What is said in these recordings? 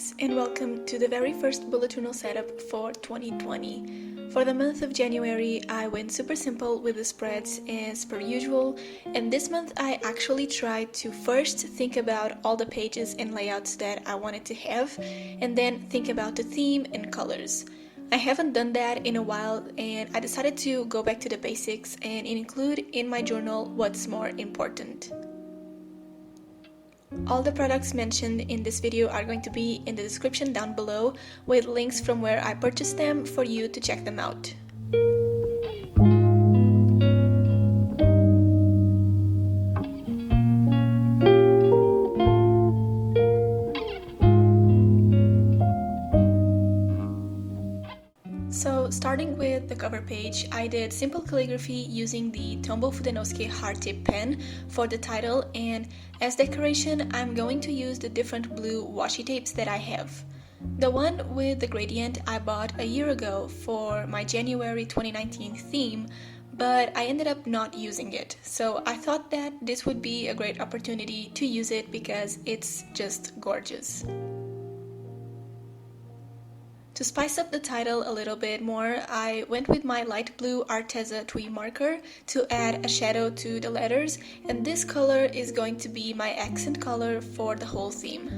guys, and welcome to the very first bullet journal setup for 2020. For the month of January, I went super simple with the spreads as per usual, and this month I actually tried to first think about all the pages and layouts that I wanted to have, and then think about the theme and colors. I haven't done that in a while, and I decided to go back to the basics and include in my journal what's more important. All the products mentioned in this video are going to be in the description down below with links from where I purchased them for you to check them out. So starting with the cover page, I did simple calligraphy using the Tombow Fudenowski hard tip pen for the title, and as decoration I'm going to use the different blue washi tapes that I have. The one with the gradient I bought a year ago for my January 2019 theme, but I ended up not using it, so I thought that this would be a great opportunity to use it because it's just gorgeous. To spice up the title a little bit more, I went with my light blue Arteza Twee marker to add a shadow to the letters, and this color is going to be my accent color for the whole theme.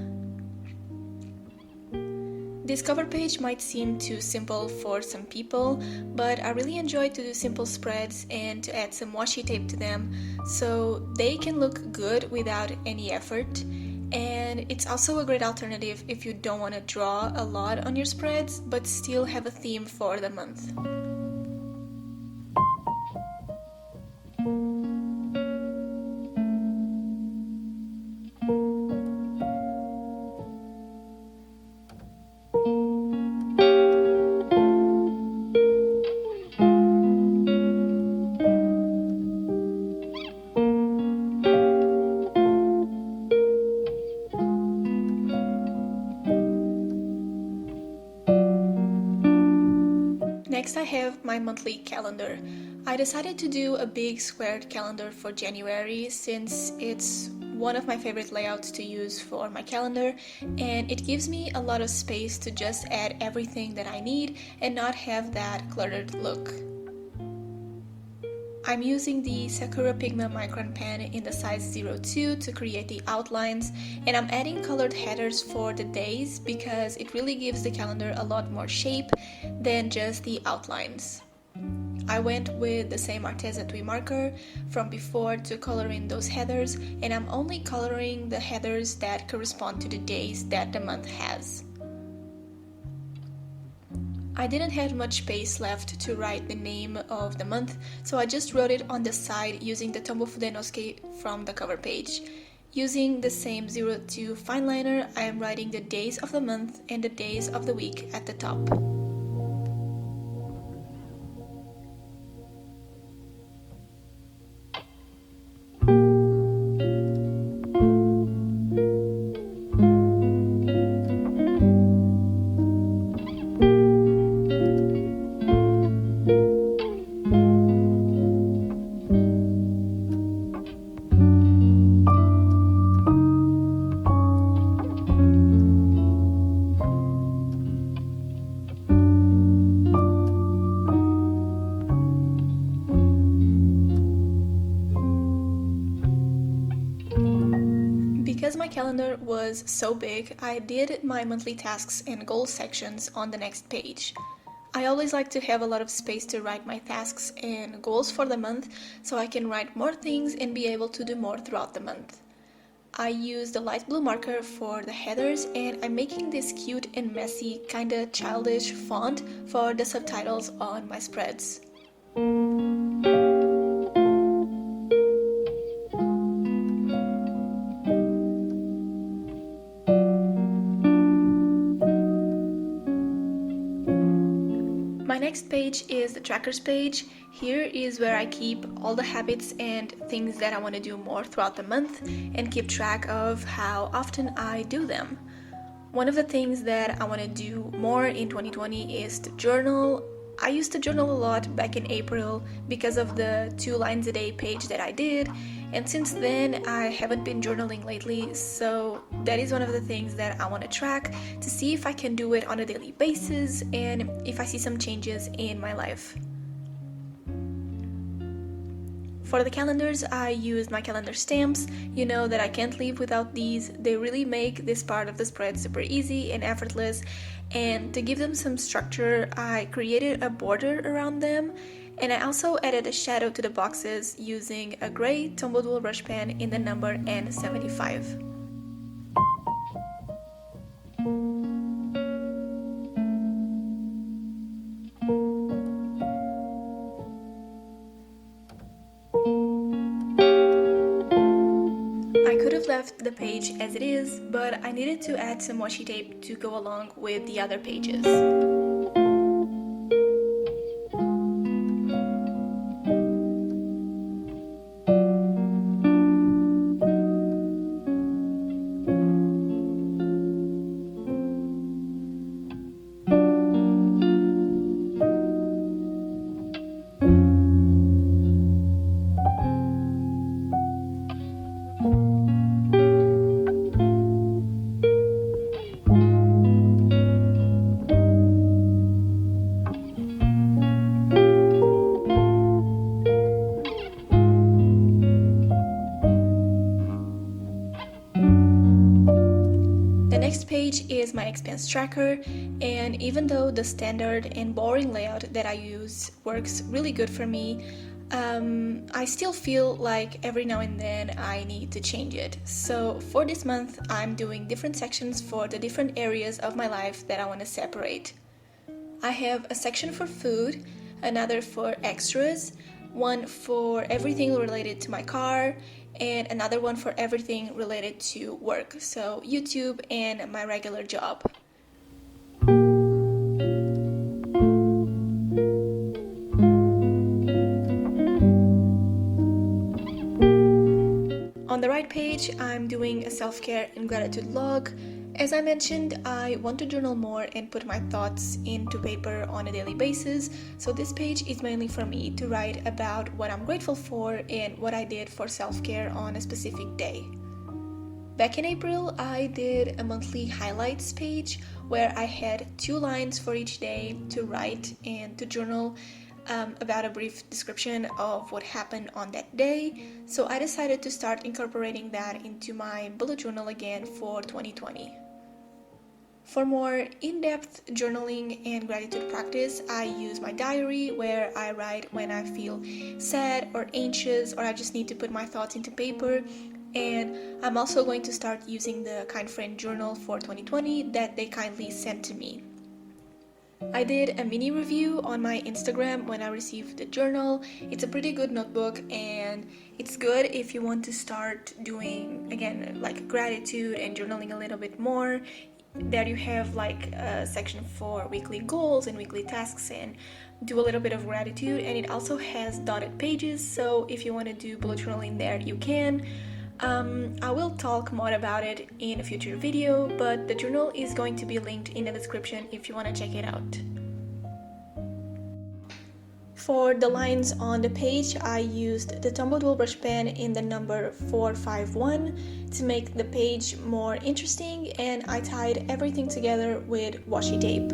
This cover page might seem too simple for some people, but I really enjoy to do simple spreads and to add some washi tape to them so they can look good without any effort. And it's also a great alternative if you don't want to draw a lot on your spreads but still have a theme for the month. Next I have my monthly calendar. I decided to do a big squared calendar for January since it's one of my favorite layouts to use for my calendar, and it gives me a lot of space to just add everything that I need and not have that cluttered look. I'm using the Sakura Pigma Micron pen in the size 02 to create the outlines, and I'm adding colored headers for the days because it really gives the calendar a lot more shape than just the outlines. I went with the same Arteza Twee marker from before to color in those headers, and I'm only coloring the headers that correspond to the days that the month has. I didn't have much space left to write the name of the month, so I just wrote it on the side using the Tombow Fudenowski from the cover page. Using the same 02 fine liner, I am writing the days of the month and the days of the week at the top. Because my calendar was so big, I did my monthly tasks and goals sections on the next page. I always like to have a lot of space to write my tasks and goals for the month so I can write more things and be able to do more throughout the month. I use the light blue marker for the headers, and I'm making this cute and messy, kinda childish font for the subtitles on my spreads. My next page is the trackers page. Here is where I keep all the habits and things that I want to do more throughout the month and keep track of how often I do them. One of the things that I want to do more in 2020 is to journal. I used to journal a lot back in April because of the 2 lines a day page that I did, and since then I haven't been journaling lately, so that is one of the things that I want to track to see if I can do it on a daily basis and if I see some changes in my life. For the calendars, I use my calendar stamps. You know that I can't live without these. They really make this part of the spread super easy and effortless. And to give them some structure, I created a border around them. And I also added a shadow to the boxes using a gray Tombow dual brush pen in the number N75. I could have left the page as it is, but I needed to add some washi tape to go along with the other pages. The next page is my expense tracker, and even though the standard and boring layout that I use works really good for me, I still feel like every now and then I need to change it. So for this month, I'm doing different sections for the different areas of my life that I want to separate. I have a section for food, another for extras, one for everything related to my car, and another one for everything related to work, so YouTube and my regular job. On the right page, I'm doing a self-care and gratitude log. As I mentioned, I want to journal more and put my thoughts into paper on a daily basis, so this page is mainly for me to write about what I'm grateful for and what I did for self-care on a specific day. Back in April, I did a monthly highlights page where I had 2 lines for each day to write and to journal about a brief description of what happened on that day. So I decided to start incorporating that into my bullet journal again for 2020. For more in-depth journaling and gratitude practice, I use my diary where I write when I feel sad or anxious or I just need to put my thoughts into paper. And I'm also going to start using the Kind Friend journal for 2020 that they kindly sent to me. I did a mini review on my Instagram when I received the journal. It's a pretty good notebook and it's good if you want to start doing, again, like gratitude and journaling a little bit more. There you have like a section for weekly goals and weekly tasks and do a little bit of gratitude, and it also has dotted pages, so if you want to do bullet journaling there, you can. I will talk more about it in a future video, but the journal is going to be linked in the description if you want to check it out. For the lines on the page, I used the Tombow dual brush pen in the number 451 to make the page more interesting, and I tied everything together with washi tape.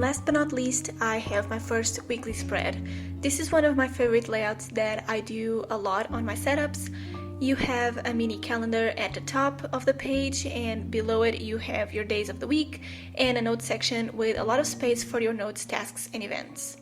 Last but not least, I have my first weekly spread. This is one of my favorite layouts that I do a lot on my setups. You have a mini calendar at the top of the page, and below it you have your days of the week and a notes section with a lot of space for your notes, tasks, and events.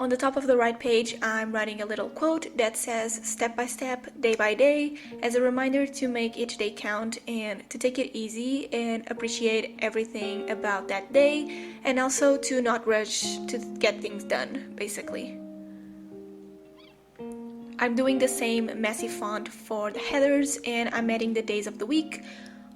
On the top of the right page, I'm writing a little quote that says step by step, day by day, as a reminder to make each day count and to take it easy and appreciate everything about that day, and also to not rush to get things done, basically. I'm doing the same messy font for the headers, and I'm adding the days of the week.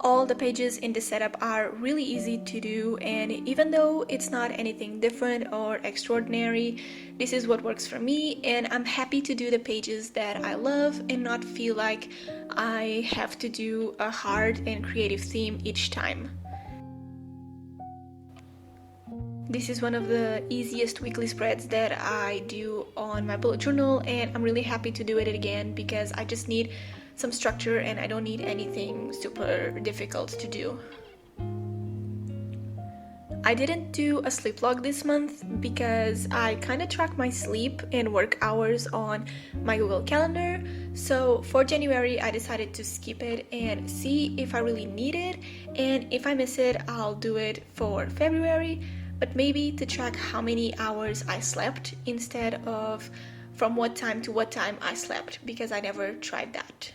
All the pages in this setup are really easy to do, and even though it's not anything different or extraordinary, this is what works for me, and I'm happy to do the pages that I love and not feel like I have to do a hard and creative theme each time. This is one of the easiest weekly spreads that I do on my bullet journal, and I'm really happy to do it again because I just need some structure and I don't need anything super difficult to do. I didn't do a sleep log this month because I kind of track my sleep and work hours on my Google Calendar. So for January, I decided to skip it and see if I really need it, and if I miss it, I'll do it for February, but maybe to track how many hours I slept instead of from what time to what time I slept, because I never tried that.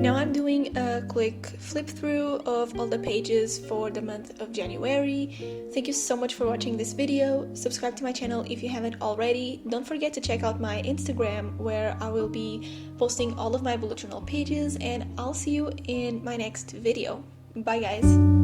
Now I'm doing a quick flip through of all the pages for the month of January. Thank you so much for watching this video. Subscribe to my channel if you haven't already. Don't forget to check out my Instagram, where I will be posting all of my bullet journal pages, and I'll see you in my next video. Bye guys!